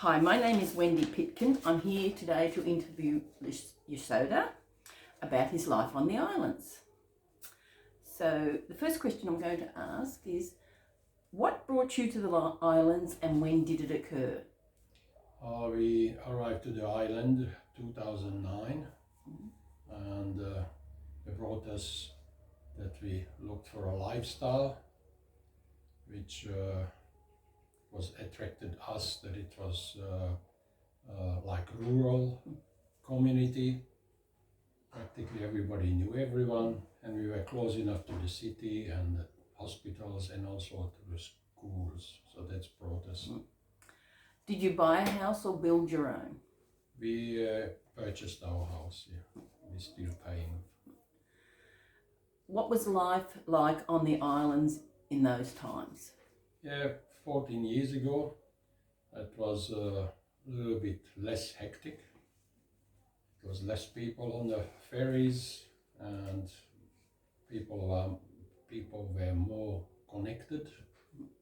Hi, my name is Wendy Pitkin. I'm here today to interview Yasoda about his life on the islands. So the first question I'm going to ask is, what brought you to the islands and when did it occur? We arrived to the island 2009 and they brought us that we looked for a lifestyle which was attracted us, that it was like rural community. Practically everybody knew everyone and we were close enough to the city and the hospitals and also to the schools, so that's brought us. Did you buy a house or build your own? We purchased our house, yeah. We're still paying. What was life like on the islands in those times? Yeah, 14 years ago, it was a little bit less hectic. There was less people on the ferries and people were more connected.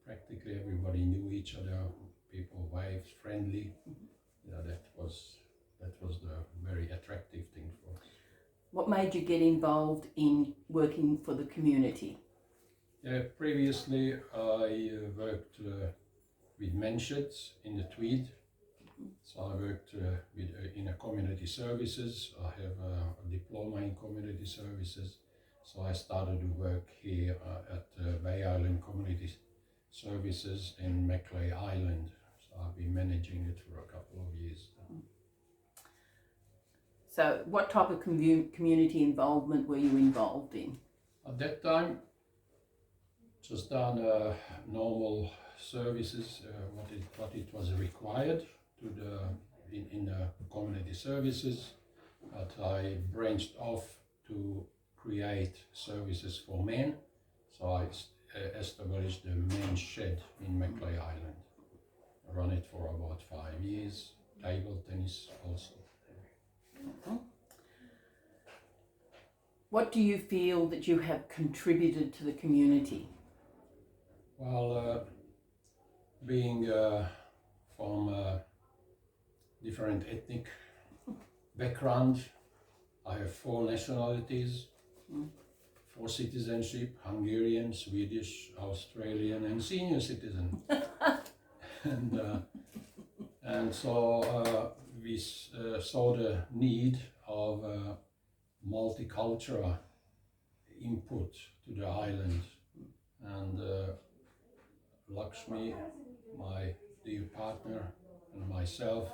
Practically everybody knew each other, people were friendly. Yeah, that was the very attractive thing for us. What made you get involved in working for the community? Yeah, previously I worked with mensheds in the Tweed. So I worked in a community services. I have a diploma in community services. So I started to work here at Bay Island Community Services in Macleay Island. So I've been managing it for a couple of years. So what type of community involvement were you involved in? At that time, just done normal services, what it was required to in the community services, but I branched off to create services for men. So I established the men's shed in Macleay Island. I ran it for about 5 years, table tennis also. What do you feel that you have contributed to the community? Well, being from different ethnic background, I have 4 nationalities, 4 citizenship: Hungarian, Swedish, Australian, and senior citizen. and so we saw the need of multicultural input to the island, and Lakshmi, my dear partner, and myself,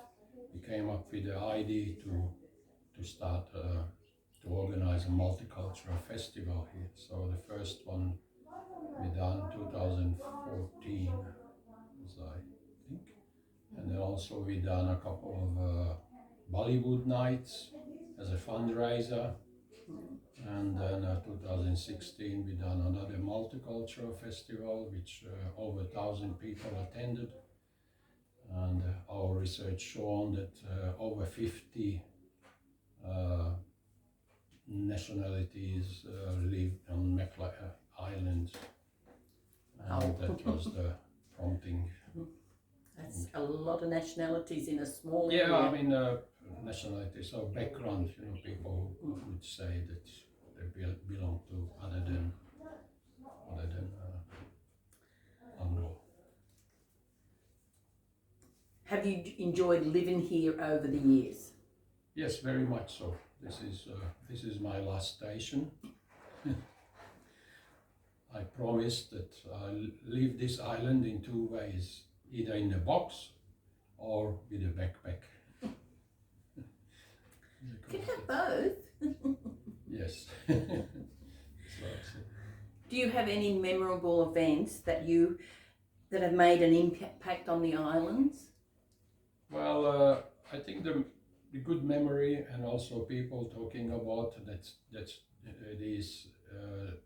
we came up with the idea to start to organize a multicultural festival here. So the first one we done 2014, as I think, and then also we done a couple of Bollywood nights as a fundraiser, and then 2016 we done another multicultural festival which over 1,000 people attended, and our research shown that over 50 nationalities live on Macleay Island, and that was the prompting. That's a lot of nationalities in a small area. area. I mean nationalities or background, people would say that they belong to other than Anglo. Have you enjoyed living here over the years? Yes, very much so. This is my last station. I promised that I'll leave this island in 2 ways, either in a box or with a backpack. You can have both. Yes. Do you have any memorable events that have made an impact on the islands? Well, I think the good memory, and also people talking about that's these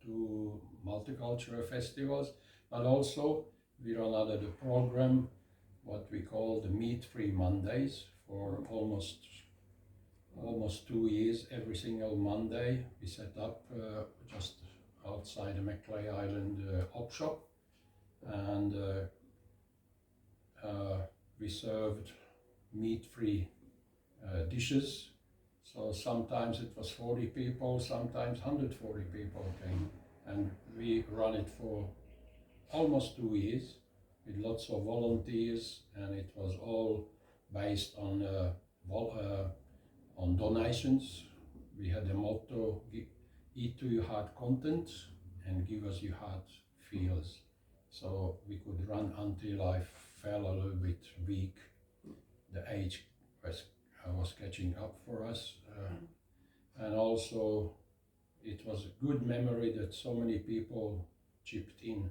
2 multicultural festivals, but also we run under the program what we call the Meat-Free Mondays for almost 2 years. Every single Monday we set up just outside the Macleay Island op shop, and we served meat-free dishes. So sometimes it was 40 people, sometimes 140 people came, and we ran it for almost 2 years with lots of volunteers, and it was all based on donations. We had a motto: eat to your heart content and give us your heart feels. So we could run until I fell a little bit weak. The age was catching up for us, and also it was a good memory that so many people chipped in,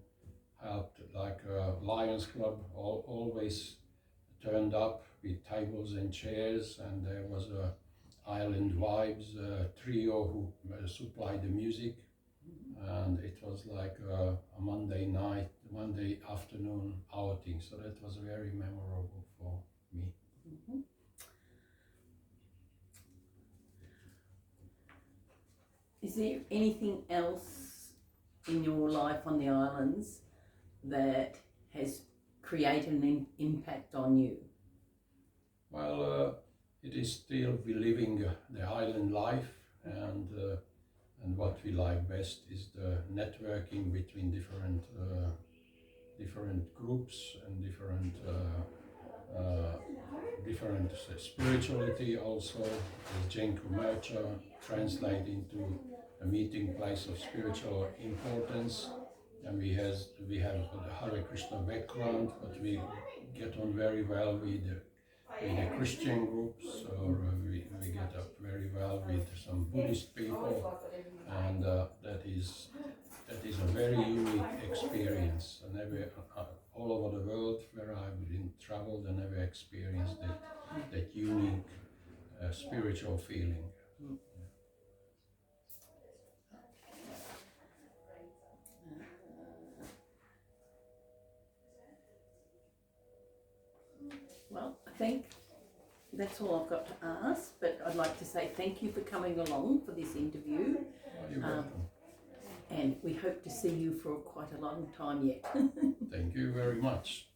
helped, like Lions Club always turned up with tables and chairs, and there was a Island Vibes trio who supplied the music, and it was like a Monday afternoon outing, so that was very memorable for me. Mm-hmm. Is there anything else in your life on the islands that has created an impact on you? Well, it is still we living the island life, and what we like best is the networking between different groups and different spirituality also. As Jenku Mercha translate into a meeting place of spiritual importance, and we have the Hare Krishna background, but we get on very well with the Christian groups, or we get up very well with some Buddhist people, and that is a very unique experience. I never, all over the world where I've been traveled, I never experienced that unique spiritual feeling. Well, I think that's all I've got to ask, but I'd like to say thank you for coming along for this interview. You're welcome. And we hope to see you for quite a long time yet. Thank you very much.